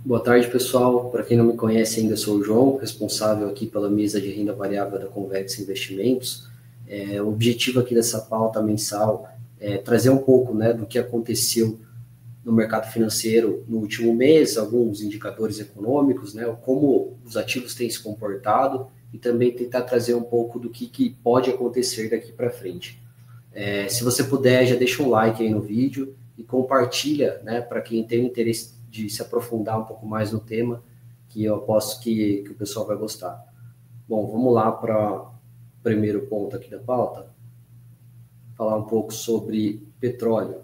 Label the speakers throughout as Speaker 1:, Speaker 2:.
Speaker 1: Boa tarde, pessoal. Para quem não me conhece ainda, eu sou o João, responsável aqui pela mesa de renda variável da Convex Investimentos. O objetivo aqui dessa pauta mensal é trazer um pouco, né, do que aconteceu no mercado financeiro no último mês, alguns indicadores econômicos, né, como os ativos têm se comportado e também tentar trazer um pouco do que pode acontecer daqui para frente. Se você puder, já deixa um like aí no vídeo e compartilha, né, para quem tem o interesse de se aprofundar um pouco mais no tema, que eu aposto que o pessoal vai gostar. Bom, vamos lá para o primeiro ponto aqui da pauta, falar um pouco sobre petróleo.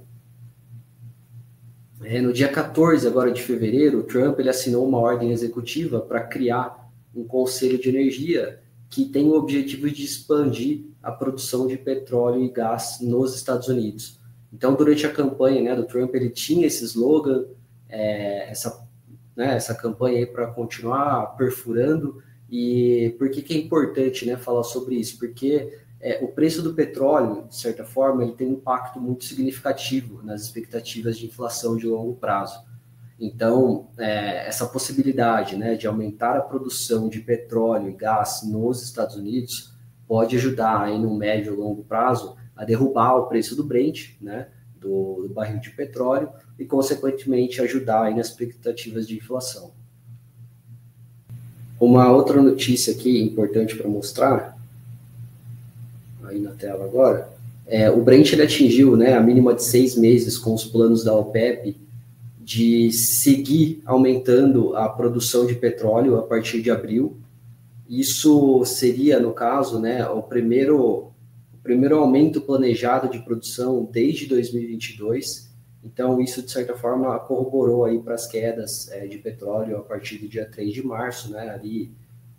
Speaker 1: No dia 14 agora de fevereiro, o Trump ele assinou uma ordem executiva para criar um conselho de energia que tem o objetivo de expandir a produção de petróleo e gás nos Estados Unidos. Então, durante a campanha, né, do Trump, ele tinha esse slogan, essa campanha aí para continuar perfurando. E por que é importante, né, falar sobre isso? Porque o preço do petróleo, de certa forma, ele tem um impacto muito significativo nas expectativas de inflação de longo prazo. Então, essa possibilidade, né, de aumentar a produção de petróleo e gás nos Estados Unidos pode ajudar aí no médio e longo prazo a derrubar o preço do Brent, né, do barril de petróleo e, consequentemente, ajudar aí nas expectativas de inflação. Uma outra notícia aqui importante para mostrar, aí na tela agora, o Brent ele atingiu, né, a mínima de 6 meses com os planos da OPEP de seguir aumentando a produção de petróleo a partir de abril. Isso seria, no caso, né, o primeiro aumento planejado de produção desde 2022. Então, isso, de certa forma, corroborou aí para as quedas de petróleo a partir do dia 3 de março, né, ali,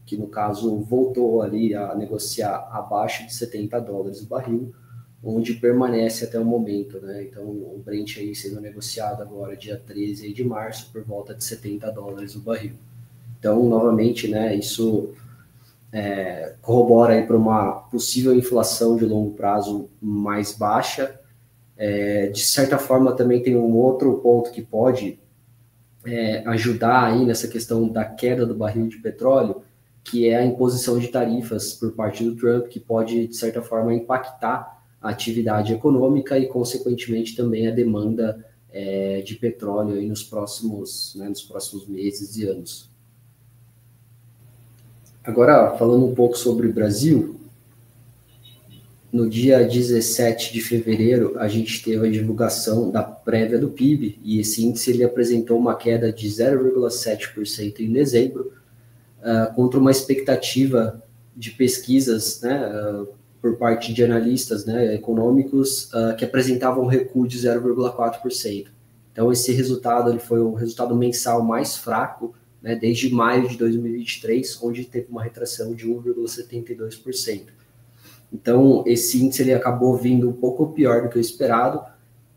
Speaker 1: que, no caso, voltou ali a negociar abaixo de $70 o barril, onde permanece até o momento, né? Então, o Brent aí sendo negociado agora, dia 13 de março, por volta de $70 o barril. Então, novamente, né, isso corrobora aí para uma possível inflação de longo prazo mais baixa. De certa forma, também tem um outro ponto que pode ajudar aí nessa questão da queda do barril de petróleo, que é a imposição de tarifas por parte do Trump, que pode, de certa forma, impactar a atividade econômica e, consequentemente, também a demanda de petróleo aí nos próximos meses e anos. Agora, falando um pouco sobre o Brasil, no dia 17 de fevereiro, a gente teve a divulgação da prévia do PIB, e esse índice ele apresentou uma queda de 0,7% em dezembro, contra uma expectativa de pesquisas, né, por parte de analistas, né, econômicos, que apresentavam um recuo de 0,4%. Então, esse resultado ele foi o resultado mensal mais fraco, né, desde maio de 2023, onde teve uma retração de 1,72%. Então, esse índice ele acabou vindo um pouco pior do que o esperado,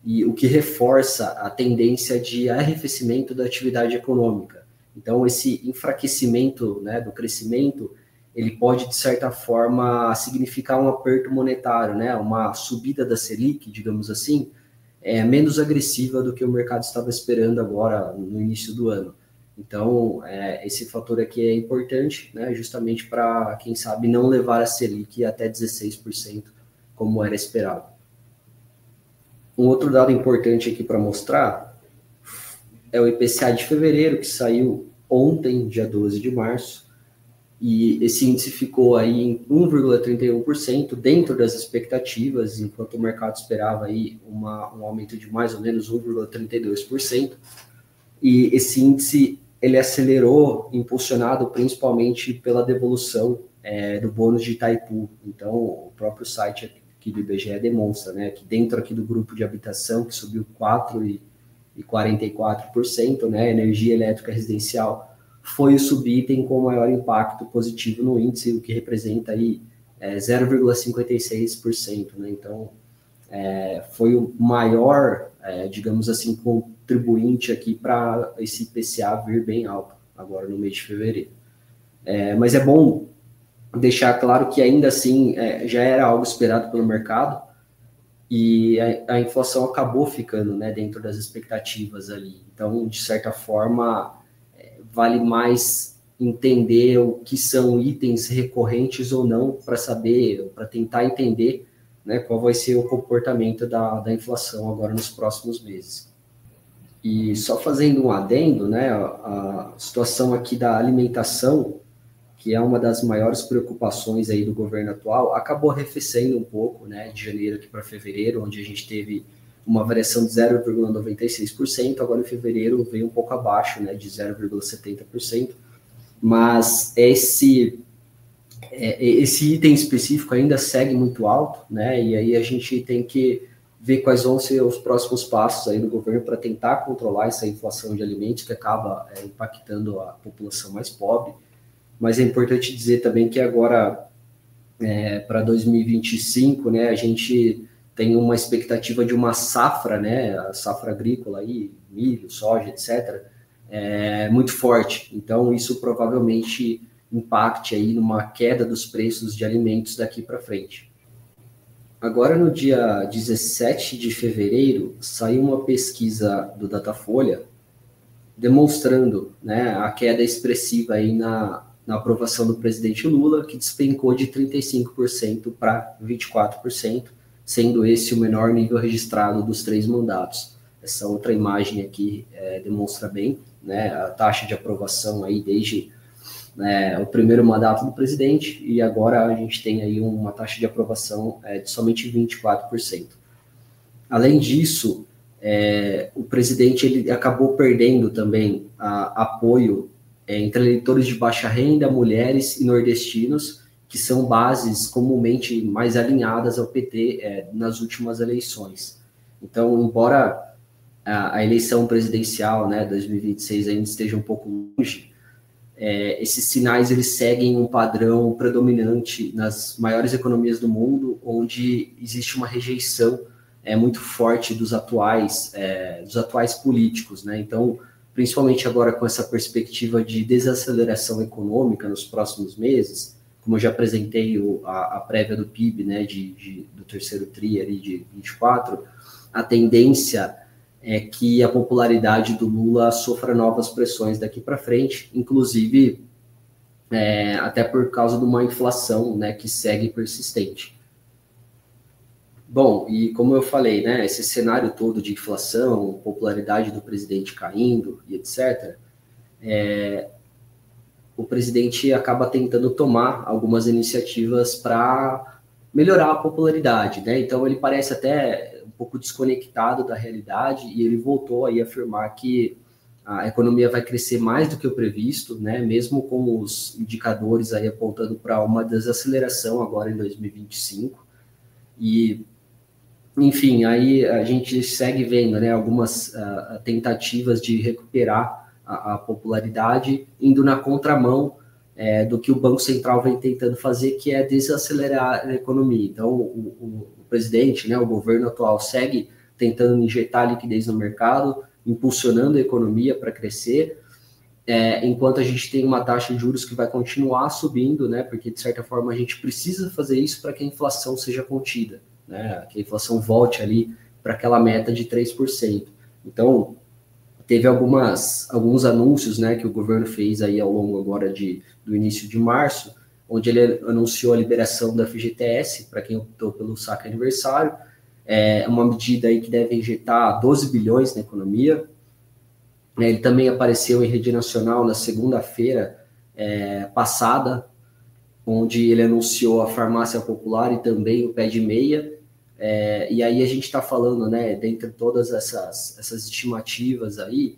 Speaker 1: e o que reforça a tendência de arrefecimento da atividade econômica. Então, esse enfraquecimento, né, do crescimento, ele pode, de certa forma, significar um aperto monetário, né, uma subida da Selic, digamos assim, menos agressiva do que o mercado estava esperando agora no início do ano. Então, esse fator aqui é importante, né, justamente para, quem sabe, não levar a Selic até 16%, como era esperado. Um outro dado importante aqui para mostrar é o IPCA de fevereiro, que saiu ontem, dia 12 de março, e esse índice ficou aí em 1,31%, dentro das expectativas, enquanto o mercado esperava aí um aumento de mais ou menos 1,32%, e esse índice ele acelerou, impulsionado principalmente pela devolução do bônus de Itaipu. Então, o próprio site aqui do IBGE demonstra, né, que dentro aqui do grupo de habitação, que subiu 4,44%, né, energia elétrica residencial foi o subitem com maior impacto positivo no índice, o que representa aí 0,56%, né? Então, foi o maior, digamos assim, contribuinte aqui para esse IPCA vir bem alto, agora no mês de fevereiro. Mas é bom deixar claro que ainda assim já era algo esperado pelo mercado, e a inflação acabou ficando, né, dentro das expectativas ali. Então, de certa forma, vale mais entender o que são itens recorrentes ou não para saber, para tentar entender, né, qual vai ser o comportamento da inflação agora nos próximos meses. E só fazendo um adendo, né, a situação aqui da alimentação, que é uma das maiores preocupações aí do governo atual, acabou arrefecendo um pouco, né, de janeiro aqui para fevereiro, onde a gente teve uma variação de 0,96%, agora em fevereiro veio um pouco abaixo, né, de 0,70%, mas esse item específico ainda segue muito alto, né, e aí a gente tem que ver quais vão ser os próximos passos aí do governo para tentar controlar essa inflação de alimentos que acaba impactando a população mais pobre. Mas é importante dizer também que agora, para 2025, né, a gente tem uma expectativa de uma safra, né, a safra agrícola, aí, milho, soja, etc., muito forte. Então, isso provavelmente impacte aí numa queda dos preços de alimentos daqui para frente. Agora, no dia 17 de fevereiro, saiu uma pesquisa do Datafolha demonstrando, né, a queda expressiva aí na aprovação do presidente Lula, que despencou de 35% para 24%, sendo esse o menor nível registrado dos 3 mandatos. Essa outra imagem aqui demonstra bem, né, a taxa de aprovação aí desde o primeiro mandato do presidente, e agora a gente tem aí uma taxa de aprovação de somente 24%. Além disso, o presidente ele acabou perdendo também apoio entre eleitores de baixa renda, mulheres e nordestinos, que são bases comumente mais alinhadas ao PT nas últimas eleições. Então, embora a eleição presidencial, né, 2026 ainda esteja um pouco longe, esses sinais eles seguem um padrão predominante nas maiores economias do mundo, onde existe uma rejeição muito forte dos atuais políticos, né? Então, principalmente agora com essa perspectiva de desaceleração econômica nos próximos meses, como eu já apresentei a prévia do PIB, né, do terceiro TRI ali de 24, a tendência é que a popularidade do Lula sofra novas pressões daqui para frente, inclusive até por causa de uma inflação, né, que segue persistente. Bom, e como eu falei, né, esse cenário todo de inflação, popularidade do presidente caindo e etc., o presidente acaba tentando tomar algumas iniciativas para melhorar a popularidade, né? Então ele parece até um pouco desconectado da realidade e ele voltou aí a afirmar que a economia vai crescer mais do que o previsto, né? Mesmo com os indicadores aí apontando para uma desaceleração agora em 2025. E enfim, aí a gente segue vendo, né, algumas tentativas de recuperar a popularidade, indo na contramão do que o Banco Central vem tentando fazer, que é desacelerar a economia. Então, o presidente, né, o governo atual, segue tentando injetar liquidez no mercado, impulsionando a economia para crescer, enquanto a gente tem uma taxa de juros que vai continuar subindo, né, porque, de certa forma, a gente precisa fazer isso para que a inflação seja contida, né, que a inflação volte ali para aquela meta de 3%. Então, teve alguns anúncios, né, que o governo fez aí ao longo agora do início de março, onde ele anunciou a liberação da FGTS para quem optou pelo saque aniversário, uma medida aí que deve injetar 12 bilhões na economia. Ele também apareceu em rede nacional na segunda-feira passada, onde ele anunciou a farmácia popular e também o pé de meia. E aí a gente está falando, né, dentre todas essas estimativas aí,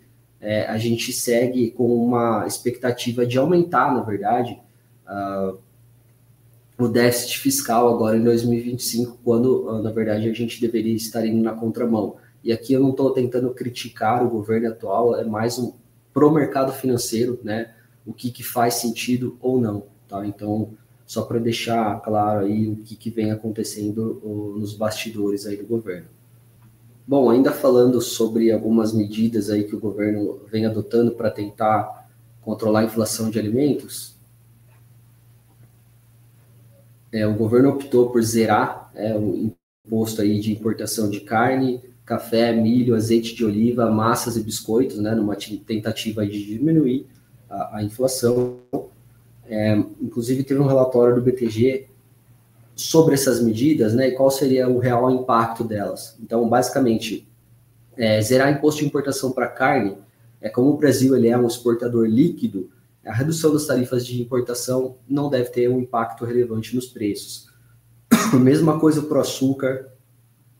Speaker 1: a gente segue com uma expectativa de aumentar, na verdade, o déficit fiscal agora em 2025, quando, na verdade, a gente deveria estar indo na contramão. E aqui eu não estou tentando criticar o governo atual, é mais pro mercado financeiro, né, o que faz sentido ou não, tá? Então, só para deixar claro aí o que vem acontecendo nos bastidores aí do governo. Bom, ainda falando sobre algumas medidas aí que o governo vem adotando para tentar controlar a inflação de alimentos, o governo optou por zerar o imposto aí de importação de carne, café, milho, azeite de oliva, massas e biscoitos, né, numa tentativa de diminuir a inflação. Inclusive, teve um relatório do BTG sobre essas medidas, né, e qual seria o real impacto delas. Então, basicamente, zerar imposto de importação para carne, como o Brasil ele é um exportador líquido, a redução das tarifas de importação não deve ter um impacto relevante nos preços. Mesma coisa para o açúcar,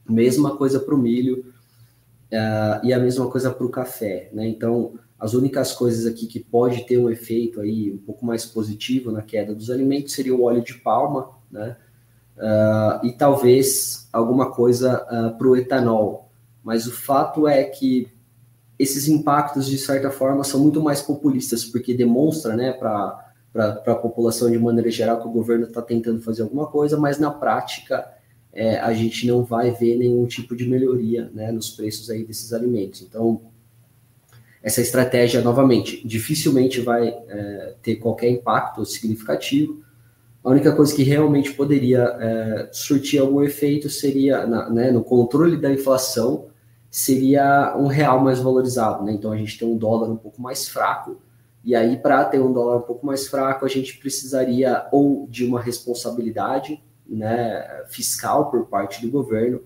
Speaker 1: mesma coisa para o milho, e a mesma coisa para o café, né? Então, as únicas coisas aqui que pode ter um efeito aí um pouco mais positivo na queda dos alimentos seria o óleo de palma, né? E talvez alguma coisa para o etanol. Mas o fato é que esses impactos, de certa forma, são muito mais populistas, porque demonstra, né, para a população de maneira geral que o governo está tentando fazer alguma coisa, mas na prática a gente não vai ver nenhum tipo de melhoria, né, nos preços aí desses alimentos. Então, essa estratégia, novamente, dificilmente vai ter qualquer impacto significativo. A única coisa que realmente poderia surtir algum efeito seria, no controle da inflação, seria um real mais valorizado, né? Então a gente tem um dólar um pouco mais fraco, e aí para ter um dólar um pouco mais fraco, a gente precisaria ou de uma responsabilidade, né, fiscal por parte do governo,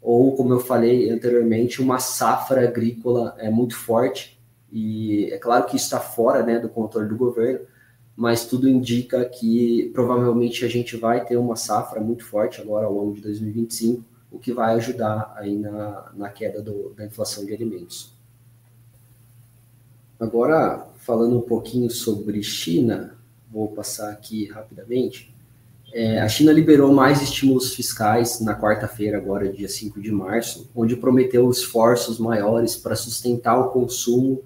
Speaker 1: ou, como eu falei anteriormente, uma safra agrícola muito forte, e é claro que isso está fora, né, do controle do governo, mas tudo indica que provavelmente a gente vai ter uma safra muito forte agora ao longo de 2025, o que vai ajudar aí na queda da inflação de alimentos. Agora, falando um pouquinho sobre China, vou passar aqui rapidamente. A China liberou mais estímulos fiscais na quarta-feira, agora dia 5 de março, onde prometeu esforços maiores para sustentar o consumo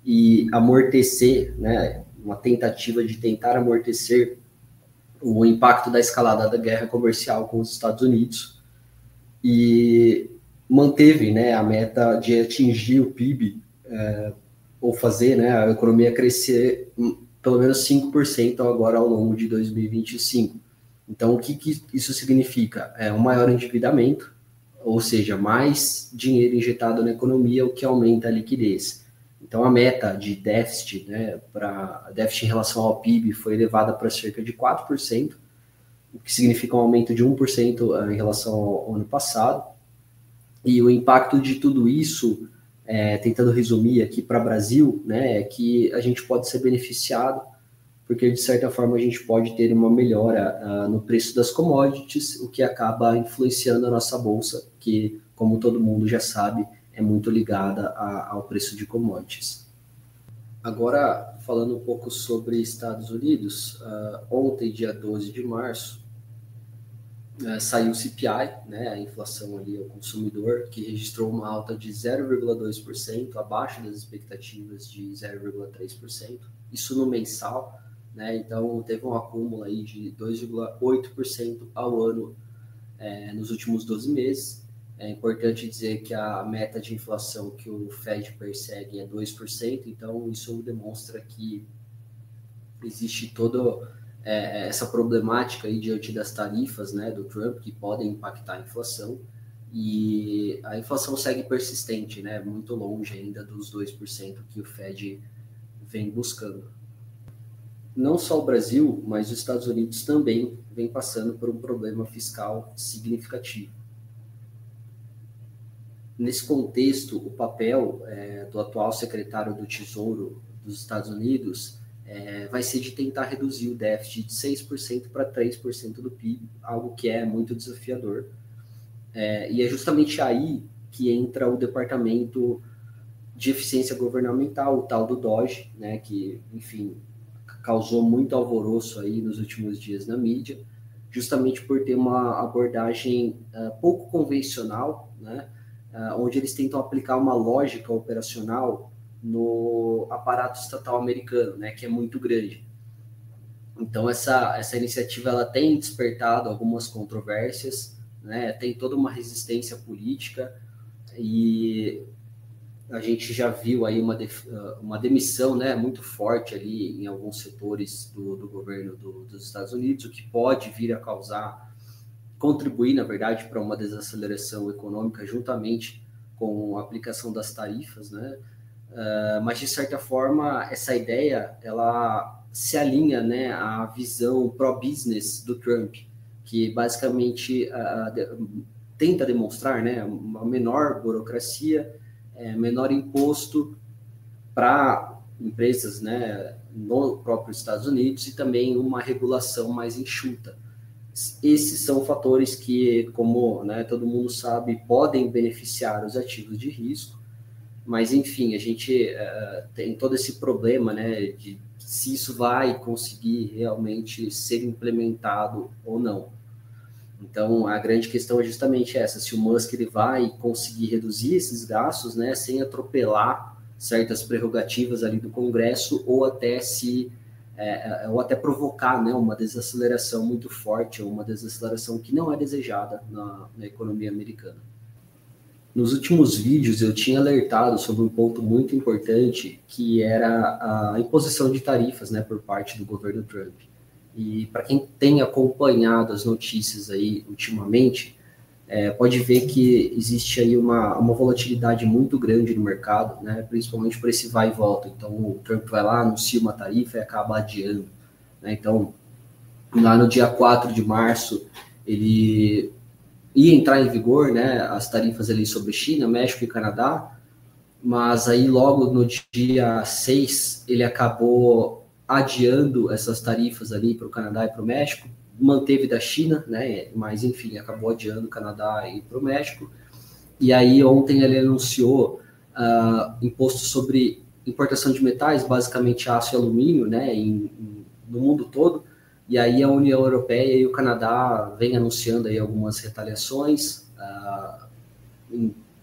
Speaker 1: e amortecer, né, uma tentativa de tentar amortecer o impacto da escalada da guerra comercial com os Estados Unidos, e manteve, né, a meta de atingir o PIB, ou fazer, né, a economia crescer pelo menos 5% agora ao longo de 2025. Então, o que isso significa? Um maior endividamento, ou seja, mais dinheiro injetado na economia, o que aumenta a liquidez. Então, a meta de déficit, né, déficit em relação ao PIB foi elevada para cerca de 4%, o que significa um aumento de 1% em relação ao ano passado. E o impacto de tudo isso, tentando resumir aqui para o Brasil, né, é que a gente pode ser beneficiado, porque de certa forma a gente pode ter uma melhora no preço das commodities, o que acaba influenciando a nossa bolsa, que, como todo mundo já sabe, é muito ligada ao preço de commodities. Agora, falando um pouco sobre Estados Unidos, ontem, dia 12 de março, saiu o CPI, né, a inflação ali ao consumidor, que registrou uma alta de 0,2%, abaixo das expectativas de 0,3%, isso no mensal, né, então teve um acúmulo aí de 2,8% ao ano nos últimos 12 meses. É importante dizer que a meta de inflação que o Fed persegue é 2%, então isso demonstra que existe toda essa problemática aí diante das tarifas, né, do Trump, que podem impactar a inflação, e a inflação segue persistente, né, muito longe ainda dos 2% que o Fed vem buscando. Não só o Brasil, mas os Estados Unidos também vem passando por um problema fiscal significativo. Nesse contexto, o papel do atual secretário do Tesouro dos Estados Unidos vai ser de tentar reduzir o déficit de 6% para 3% do PIB, algo que é muito desafiador. E é justamente aí que entra o Departamento de Eficiência Governamental, o tal do DOGE, né, que, enfim, causou muito alvoroço aí nos últimos dias na mídia, justamente por ter uma abordagem pouco convencional, né, onde eles tentam aplicar uma lógica operacional no aparato estatal americano, né, que é muito grande. Então, essa iniciativa ela tem despertado algumas controvérsias, né, tem toda uma resistência política, e a gente já viu aí uma demissão, né, muito forte ali em alguns setores do governo dos Estados Unidos, o que pode vir a contribuir, na verdade, para uma desaceleração econômica juntamente com a aplicação das tarifas, né? mas de certa forma essa ideia ela se alinha, né, à visão pró-business do Trump, que basicamente tenta demonstrar, né, uma menor burocracia, menor imposto para empresas, né, no próprio Estados Unidos e também uma regulação mais enxuta. Esses são fatores que, como, né, todo mundo sabe, podem beneficiar os ativos de risco, mas enfim, a gente tem todo esse problema, né, de se isso vai conseguir realmente ser implementado ou não. Então, a grande questão é justamente essa, se o Musk ele vai conseguir reduzir esses gastos, né, sem atropelar certas prerrogativas ali do Congresso, ou ou até provocar, né, uma desaceleração muito forte, ou uma desaceleração que não é desejada na economia americana. Nos últimos vídeos eu tinha alertado sobre um ponto muito importante, que era a imposição de tarifas, né, por parte do governo Trump. E para quem tem acompanhado as notícias aí ultimamente, pode ver que existe aí uma volatilidade muito grande no mercado, né, principalmente por esse vai e volta. Então o Trump vai lá, anuncia uma tarifa e acaba adiando, né? Então, lá no dia 4 de março, ele ia entrar em vigor, né, as tarifas ali sobre China, México e Canadá, mas aí logo no dia 6 ele acabou adiando essas tarifas ali para o Canadá e para o México, manteve da China, né, mas enfim, acabou adiando o Canadá e para o México, e aí ontem ele anunciou imposto sobre importação de metais, basicamente aço e alumínio, né, no mundo todo, e aí a União Europeia e o Canadá vêm anunciando aí algumas retaliações,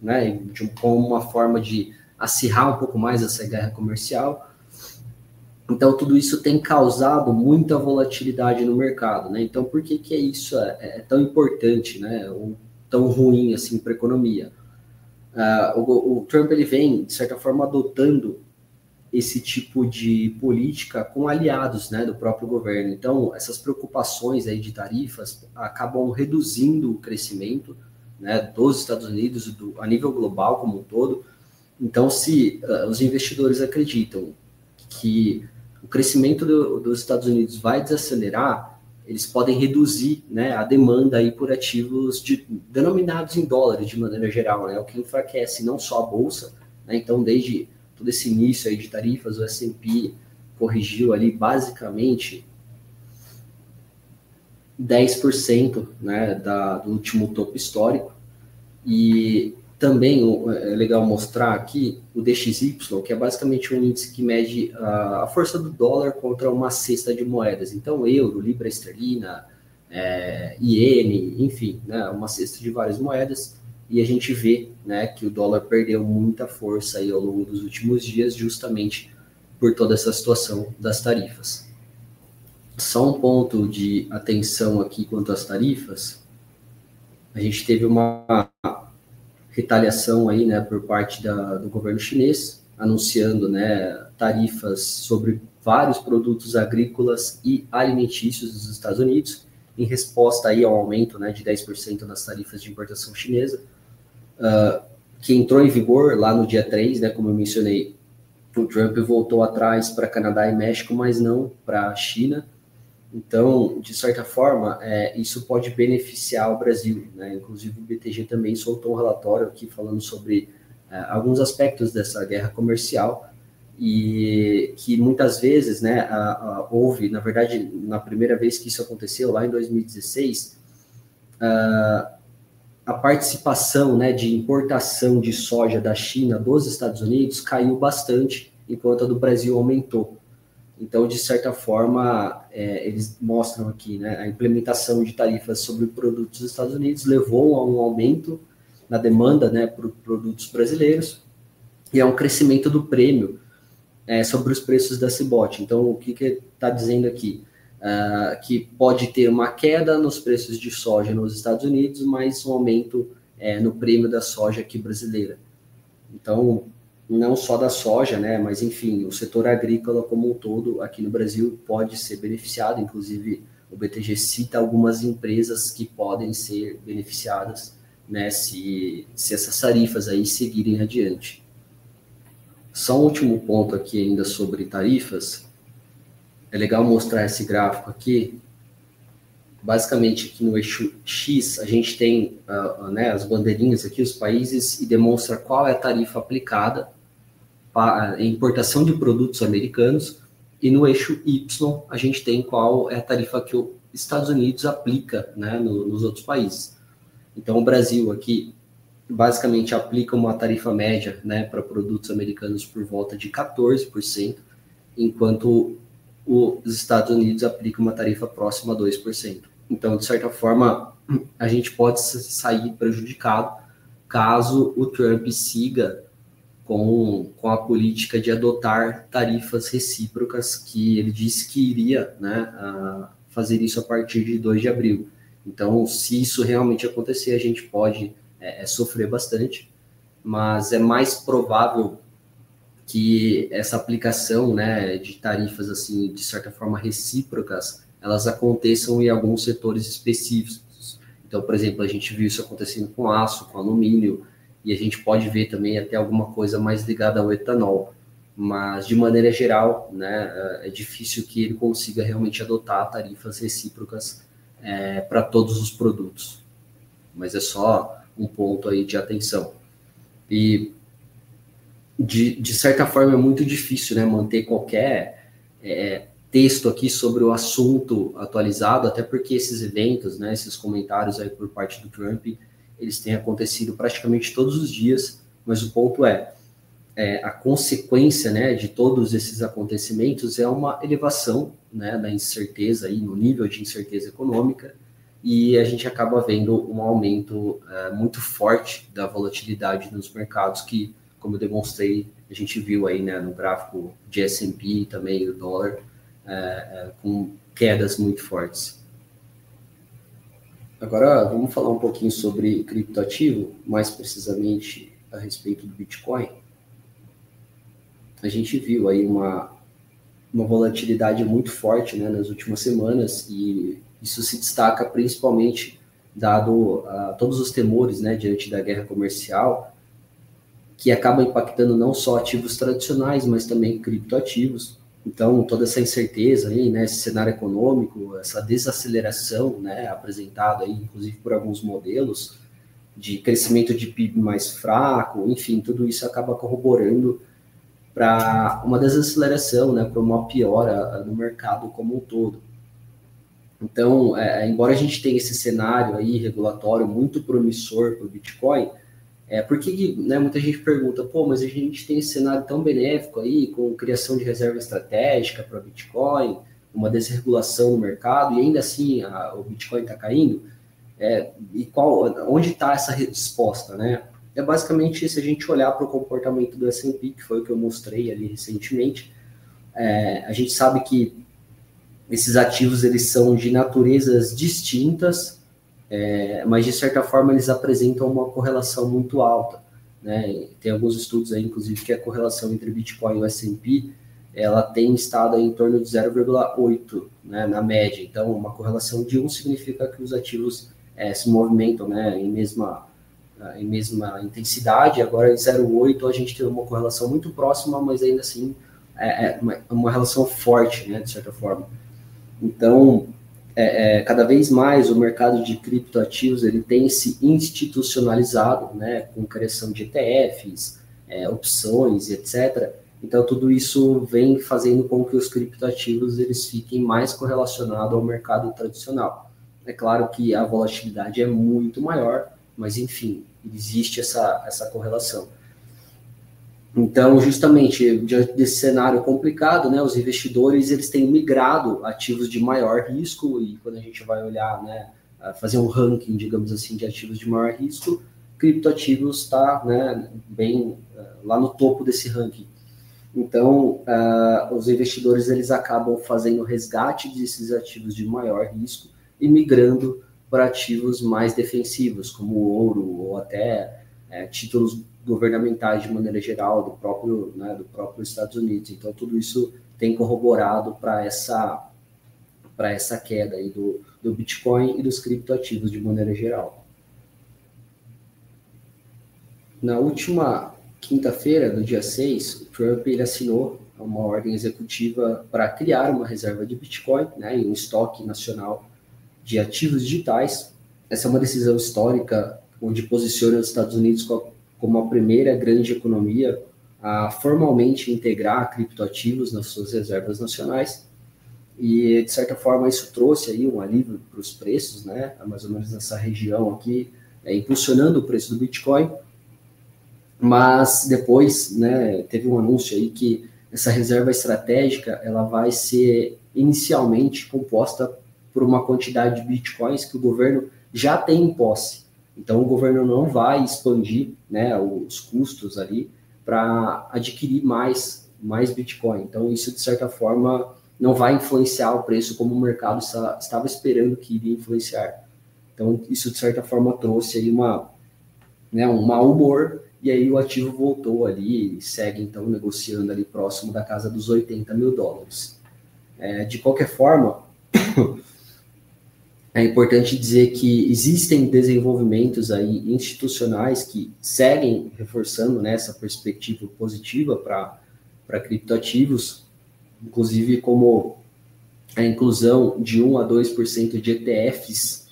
Speaker 1: né, como uma forma de acirrar um pouco mais essa guerra comercial. Então, tudo isso tem causado muita volatilidade no mercado, né? Então, por que isso é tão importante, né? Ou tão ruim assim para a economia? O Trump ele vem, de certa forma, adotando esse tipo de política com aliados, né, do próprio governo. Então, essas preocupações aí de tarifas acabam reduzindo o crescimento, né, dos Estados Unidos a nível global como um todo. Então, se os investidores acreditam que o crescimento dos Estados Unidos vai desacelerar, eles podem reduzir, né, a demanda aí por ativos denominados em dólares de maneira geral, né, o que enfraquece não só a bolsa, né, então desde todo esse início aí de tarifas, o S&P corrigiu ali basicamente 10%, né, do último topo histórico. E também é legal mostrar aqui o DXY, que é basicamente um índice que mede a força do dólar contra uma cesta de moedas. Então, euro, libra esterlina, iene, enfim, né, uma cesta de várias moedas. E a gente vê, né, que o dólar perdeu muita força aí ao longo dos últimos dias, justamente por toda essa situação das tarifas. Só um ponto de atenção aqui quanto às tarifas. A gente teve uma retaliação aí, né, por parte do governo chinês, anunciando, né, tarifas sobre vários produtos agrícolas e alimentícios dos Estados Unidos, em resposta aí ao aumento, né, de 10% nas tarifas de importação chinesa, que entrou em vigor lá no dia 3, né, como eu mencionei. O Trump voltou atrás para Canadá e México, mas não para a China. Então, de certa forma, isso pode beneficiar o Brasil, né? Inclusive o BTG também soltou um relatório aqui falando sobre alguns aspectos dessa guerra comercial e que muitas vezes, né, houve, na verdade, na primeira vez que isso aconteceu, lá em 2016, a participação, né, de importação de soja da China dos Estados Unidos caiu bastante, enquanto a do Brasil aumentou. Então, de certa forma, eles mostram aqui, né, a implementação de tarifas sobre produtos dos Estados Unidos levou a um aumento na demanda, né, por produtos brasileiros e a um crescimento do prêmio sobre os preços da CBOT. Então, o que está dizendo aqui? Que pode ter uma queda nos preços de soja nos Estados Unidos, mas um aumento no prêmio da soja aqui brasileira. Então, não só da soja, né, mas enfim, o setor agrícola como um todo aqui no Brasil pode ser beneficiado, inclusive o BTG cita algumas empresas que podem ser beneficiadas, né, se essas tarifas aí seguirem adiante. Só um último ponto aqui ainda sobre tarifas. É legal mostrar esse gráfico aqui. Basicamente, aqui no eixo X, a gente tem né, as bandeirinhas aqui, os países, e demonstra qual é a tarifa aplicada para a importação de produtos americanos, e no eixo Y, a gente tem qual é a tarifa que os Estados Unidos aplica, né, nos outros países. Então, o Brasil aqui, basicamente, aplica uma tarifa média, né, para produtos americanos por volta de 14%, enquanto os Estados Unidos aplicam uma tarifa próxima a 2%. Então, de certa forma, a gente pode sair prejudicado caso o Trump siga com a política de adotar tarifas recíprocas, que ele disse que iria, né, fazer isso a partir de 2 de abril. Então, se isso realmente acontecer, a gente pode sofrer bastante, mas é mais provável que essa aplicação, né, de tarifas assim, de certa forma recíprocas, elas aconteçam em alguns setores específicos. Então, por exemplo, a gente viu isso acontecendo com aço, com alumínio, e a gente pode ver também até alguma coisa mais ligada ao etanol. Mas, de maneira geral, né, é difícil que ele consiga realmente adotar tarifas recíprocas para todos os produtos. Mas é só um ponto aí de atenção. E de certa forma é muito difícil, né, manter qualquer texto aqui sobre o assunto atualizado, até porque esses eventos, né, esses comentários aí por parte do Trump, eles têm acontecido praticamente todos os dias, mas o ponto a consequência, né, de todos esses acontecimentos é uma elevação, né, da incerteza aí, no nível de incerteza econômica, e a gente acaba vendo um aumento muito forte da volatilidade nos mercados, que, como eu demonstrei, a gente viu aí, né, no gráfico de S&P também, o dólar, com quedas muito fortes. Agora, vamos falar um pouquinho sobre criptoativo, mais precisamente a respeito do Bitcoin. A gente viu aí uma volatilidade muito forte, né, nas últimas semanas, e isso se destaca principalmente dado todos os temores, né, diante da guerra comercial, que acaba impactando não só ativos tradicionais, mas também criptoativos. Então, toda essa incerteza aí, né, esse cenário econômico, essa desaceleração, né, apresentada aí, inclusive por alguns modelos, de crescimento de PIB mais fraco, enfim, tudo isso acaba corroborando para uma desaceleração, né, para uma piora no mercado como um todo. Então, embora a gente tenha esse cenário aí regulatório muito promissor para o Bitcoin, porque, né, muita gente pergunta, pô, mas a gente tem esse cenário tão benéfico aí, com criação de reserva estratégica para Bitcoin, uma desregulação no mercado, e ainda assim o Bitcoin está caindo, onde está essa resposta, né? É basicamente se a gente olhar para o comportamento do S&P, que foi o que eu mostrei ali recentemente, a gente sabe que esses ativos eles são de naturezas distintas, mas de certa forma eles apresentam uma correlação muito alta, né? Tem alguns estudos aí, inclusive, que a correlação entre Bitcoin e o S&P ela tem estado aí em torno de 0,8, né, na média. Então, uma correlação de 1 significa que os ativos se movimentam, né, em mesma intensidade. Agora, em 0,8 a gente tem uma correlação muito próxima, mas ainda assim uma relação forte, né, de certa forma. Então, cada vez mais o mercado de criptoativos ele tem se institucionalizado, né, com criação de ETFs, opções, etc. Então, tudo isso vem fazendo com que os criptoativos eles fiquem mais correlacionados ao mercado tradicional. É claro que a volatilidade é muito maior, mas, enfim, existe essa correlação. Então, justamente, diante desse cenário complicado, né, os investidores eles têm migrado ativos de maior risco, e quando a gente vai olhar, né, fazer um ranking, digamos assim, de ativos de maior risco, criptoativos está, né, bem lá no topo desse ranking. Então, os investidores eles acabam fazendo resgate desses ativos de maior risco e migrando para ativos mais defensivos, como o ouro ou até títulos governamentais de maneira geral do próprio Estados Unidos. Então, tudo isso tem corroborado para essa queda aí do Bitcoin e dos criptoativos de maneira geral. Na última quinta-feira, no dia 6, o Trump ele assinou uma ordem executiva para criar uma reserva de Bitcoin, né, e um estoque nacional de ativos digitais. Essa é uma decisão histórica onde posiciona os Estados Unidos como a primeira grande economia a formalmente integrar criptoativos nas suas reservas nacionais. E, de certa forma, isso trouxe aí um alívio para os preços, né, mais ou menos nessa região aqui, impulsionando o preço do Bitcoin. Mas depois, né, teve um anúncio aí que essa reserva estratégica ela vai ser inicialmente composta por uma quantidade de bitcoins que o governo já tem em posse. Então, o governo não vai expandir, né, os custos ali para adquirir mais bitcoin. Então, isso, de certa forma, não vai influenciar o preço como o mercado estava esperando que iria influenciar. Então, isso, de certa forma, trouxe aí um mau humor, e aí o ativo voltou ali e segue, então, negociando ali próximo da casa dos 80 mil dólares. De qualquer forma, é importante dizer que existem desenvolvimentos aí institucionais que seguem reforçando, né, essa perspectiva positiva para criptoativos, inclusive como a inclusão de 1 a 2% de ETFs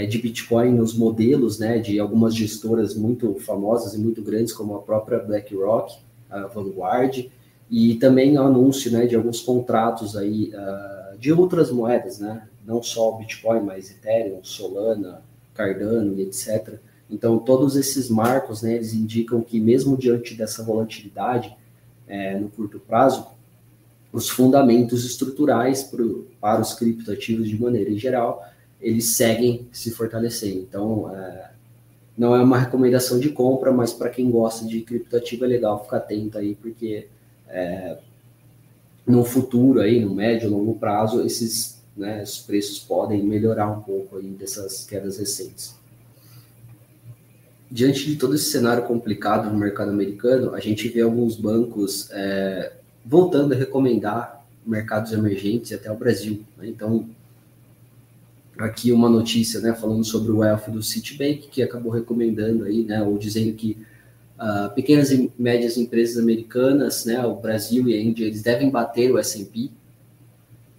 Speaker 1: de Bitcoin nos modelos, né, de algumas gestoras muito famosas e muito grandes, como a própria BlackRock, a Vanguard, e também o anúncio, né, de alguns contratos aí, de outras moedas, né, não só o Bitcoin, mas Ethereum, Solana, Cardano e etc. Então, todos esses marcos, né, eles indicam que mesmo diante dessa volatilidade no curto prazo, os fundamentos estruturais para os criptoativos de maneira em geral, eles seguem se fortalecendo. Então, não é uma recomendação de compra, mas para quem gosta de criptoativo é legal ficar atento aí, porque no futuro, aí, no médio e longo prazo, esses, né, os preços podem melhorar um pouco aí dessas quedas recentes. Diante de todo esse cenário complicado no mercado americano, a gente vê alguns bancos voltando a recomendar mercados emergentes e até o Brasil, né? Então, aqui uma notícia, né, falando sobre o wealth do Citibank, que acabou recomendando aí, né, ou dizendo que pequenas e médias empresas americanas, né, o Brasil e a Índia, eles devem bater o S&P.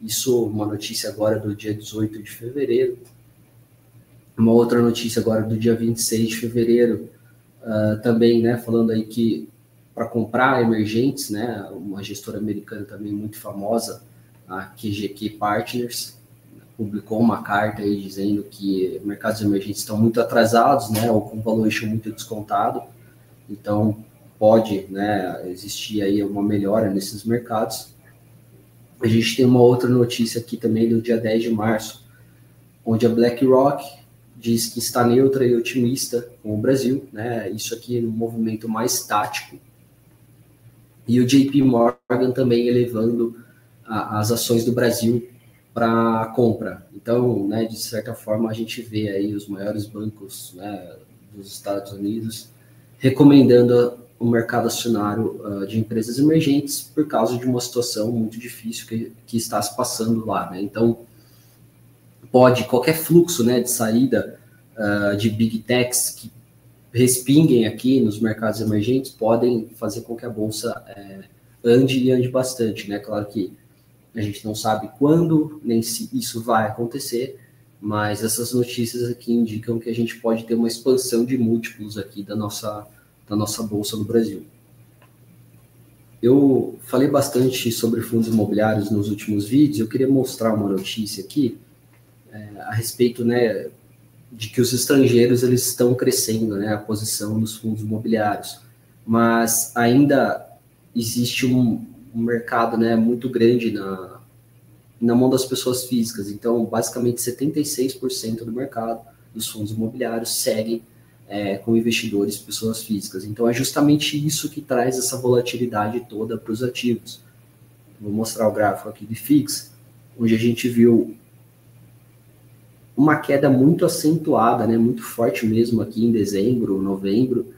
Speaker 1: Isso, uma notícia agora do dia 18 de fevereiro. Uma outra notícia agora do dia 26 de fevereiro, também, né, falando aí que para comprar emergentes, né, uma gestora americana também muito famosa, a QGQ Partners, publicou uma carta aí dizendo que mercados emergentes estão muito atrasados, né, ou com valuation muito descontado, então pode, né, existir aí uma melhora nesses mercados. A gente tem uma outra notícia aqui também do dia 10 de março, onde a BlackRock diz que está neutra e otimista com o Brasil, né, isso aqui é um movimento mais tático, e o JP Morgan também elevando as ações do Brasil para compra. Então, né, de certa forma, a gente vê aí os maiores bancos, né, dos Estados Unidos recomendando o mercado acionário de empresas emergentes por causa de uma situação muito difícil que está se passando lá, né? Então, pode qualquer fluxo, né, de saída de big techs que respinguem aqui nos mercados emergentes podem fazer com que a bolsa ande e ande bastante, né? Claro que a gente não sabe quando nem se isso vai acontecer, mas essas notícias aqui indicam que a gente pode ter uma expansão de múltiplos aqui da nossa bolsa no Brasil. Eu falei bastante sobre fundos imobiliários nos últimos vídeos, eu queria mostrar uma notícia aqui a respeito, né, de que os estrangeiros eles estão crescendo, né, a posição dos fundos imobiliários, mas ainda existe um mercado, né, muito grande na mão das pessoas físicas. Então, basicamente, 76% do mercado dos fundos imobiliários seguem com investidores, pessoas físicas. Então, é justamente isso que traz essa volatilidade toda para os ativos. Vou mostrar o gráfico aqui de FIX, onde a gente viu uma queda muito acentuada, né, muito forte mesmo aqui em dezembro, novembro.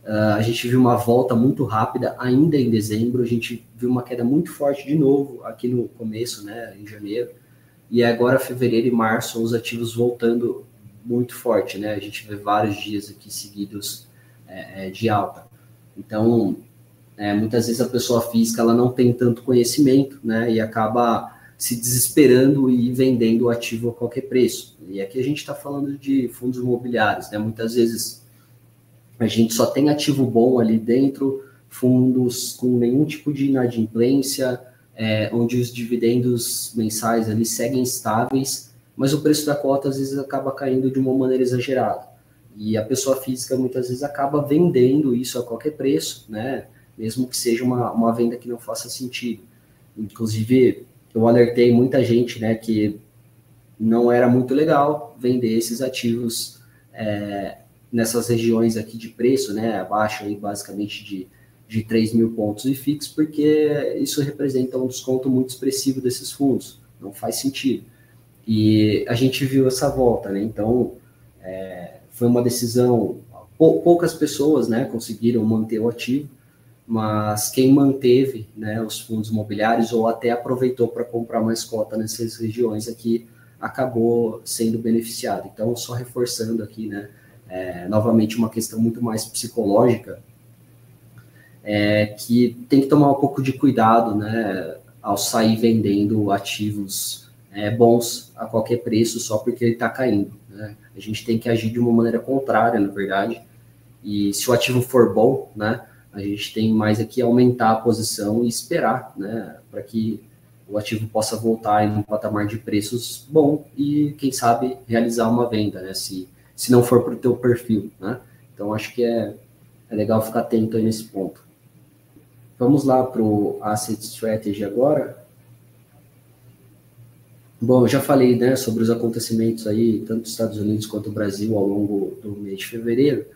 Speaker 1: A gente viu uma volta muito rápida ainda em dezembro, a gente viu uma queda muito forte de novo aqui no começo, né, em janeiro, e agora fevereiro e março os ativos voltando muito forte, né, a gente vê vários dias aqui seguidos de alta. Então, muitas vezes a pessoa física ela não tem tanto conhecimento, né, e acaba se desesperando e vendendo o ativo a qualquer preço. E aqui a gente está falando de fundos imobiliários, né, muitas vezes a gente só tem ativo bom ali dentro, fundos com nenhum tipo de inadimplência, onde os dividendos mensais ali seguem estáveis, mas o preço da cota às vezes acaba caindo de uma maneira exagerada. E a pessoa física muitas vezes acaba vendendo isso a qualquer preço, né? Mesmo que seja uma venda que não faça sentido. Inclusive, eu alertei muita gente, né, que não era muito legal vender esses ativos nessas regiões aqui de preço, né, abaixo aí basicamente de 3 mil pontos e fixos, porque isso representa um desconto muito expressivo desses fundos, não faz sentido. E a gente viu essa volta, né, então foi uma decisão, poucas pessoas, né, conseguiram manter o ativo, mas quem manteve, né, os fundos imobiliários ou até aproveitou para comprar mais cota nessas regiões aqui, acabou sendo beneficiado. Então, só reforçando aqui, né, novamente uma questão muito mais psicológica, que tem que tomar um pouco de cuidado, né, ao sair vendendo ativos bons a qualquer preço só porque ele está caindo, né? A gente tem que agir de uma maneira contrária, na verdade, e se o ativo for bom, né, a gente tem mais aqui aumentar a posição e esperar, né, para que o ativo possa voltar em um patamar de preços bom e, quem sabe, realizar uma venda, né, se não for para o teu perfil, né? Então, acho que é legal ficar atento aí nesse ponto. Vamos lá para o Asset Strategy agora. Bom, eu já falei, né, sobre os acontecimentos aí, tanto dos Estados Unidos quanto do Brasil ao longo do mês de fevereiro.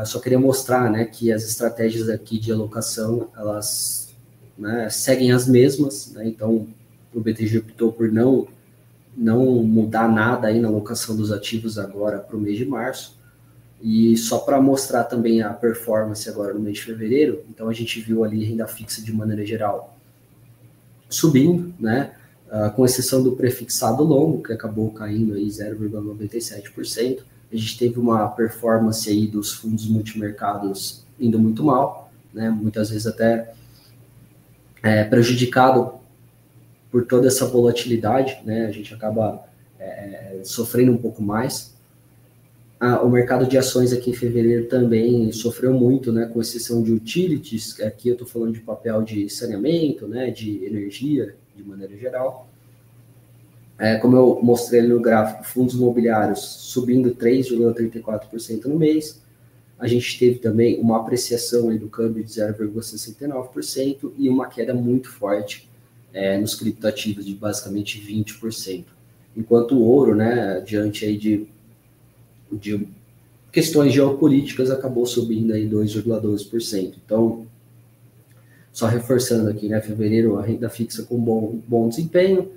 Speaker 1: Só queria mostrar, né, que as estratégias aqui de alocação, elas, né, seguem as mesmas, né, então o BTG optou por não mudar nada aí na alocação dos ativos agora para o mês de março, e só para mostrar também a performance agora no mês de fevereiro, então a gente viu ali renda fixa de maneira geral subindo, né, com exceção do prefixado longo, que acabou caindo aí 0,97%. A gente teve uma performance aí dos fundos multimercados indo muito mal, né, muitas vezes até prejudicado por toda essa volatilidade, né, a gente acaba sofrendo um pouco mais. O mercado de ações aqui em fevereiro também sofreu muito, né, com exceção de utilities, aqui eu estou falando de papel de saneamento, né, de energia, de maneira geral. Como eu mostrei ali no gráfico, fundos imobiliários subindo 3,34% no mês. A gente teve também uma apreciação aí do câmbio de 0,69% e uma queda muito forte nos criptoativos de basicamente 20%. Enquanto o ouro, né, diante aí de questões geopolíticas, acabou subindo aí 2,12%. Então, só reforçando aqui, né, fevereiro a renda fixa com bom desempenho,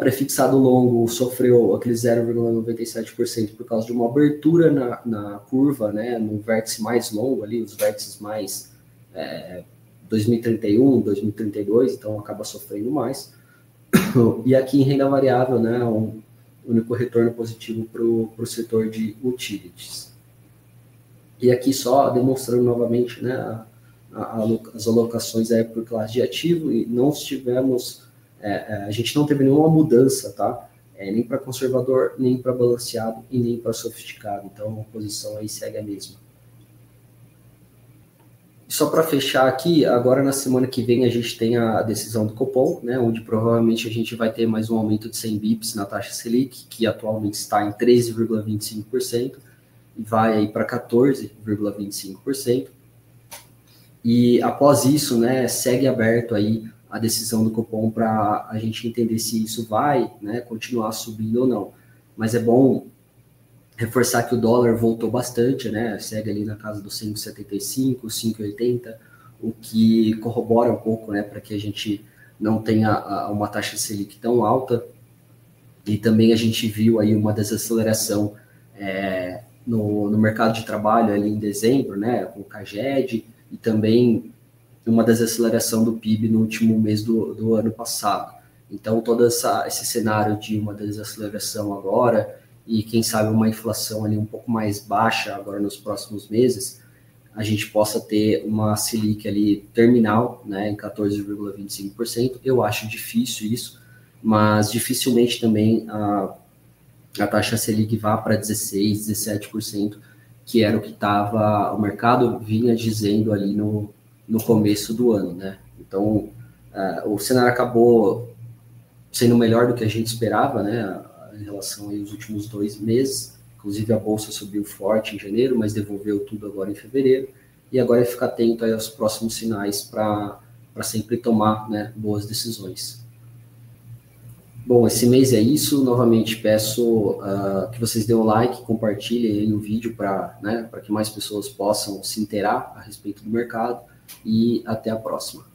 Speaker 1: prefixado longo sofreu aquele 0,97% por causa de uma abertura na curva, né, no vértice mais longo ali, os vértices mais 2031, 2032, então acaba sofrendo mais. E aqui em renda variável, né, um único retorno positivo para o setor de utilities. E aqui só demonstrando novamente, né, as alocações por classe de ativo, e não tivemos, a gente não teve nenhuma mudança, tá? Nem para conservador, nem para balanceado e nem para sofisticado. Então a posição aí segue a mesma. Só para fechar aqui, agora na semana que vem a gente tem a decisão do Copom, né, onde provavelmente a gente vai ter mais um aumento de 100 bips na taxa Selic, que atualmente está em 13,25%, e vai aí para 14,25%. E após isso, né, segue aberto aí a decisão do Copom para a gente entender se isso vai, né, continuar subindo ou não. Mas é bom reforçar que o dólar voltou bastante, né? Segue ali na casa dos 5,75, 5,80, o que corrobora um pouco, né, para que a gente não tenha uma taxa Selic tão alta. E também a gente viu aí uma desaceleração no mercado de trabalho ali em dezembro, né, com o CAGED, e também uma desaceleração do PIB no último mês do ano passado. Então, todo esse cenário de uma desaceleração agora, e quem sabe uma inflação ali um pouco mais baixa agora nos próximos meses, a gente possa ter uma Selic ali terminal, né, em 14,25%. Eu acho difícil isso, mas dificilmente também a taxa Selic vá para 16%, 17%, que era o que o mercado vinha dizendo ali no começo do ano, né? Então, o cenário acabou sendo melhor do que a gente esperava, né, em relação aos últimos 2 meses. Inclusive, a Bolsa subiu forte em janeiro, mas devolveu tudo agora em fevereiro. E agora é ficar atento aí aos próximos sinais para sempre tomar, né, boas decisões. Bom, esse mês é isso. Novamente peço que vocês dêem um like, compartilhem aí o vídeo para, né, que mais pessoas possam se inteirar a respeito do mercado. E até a próxima.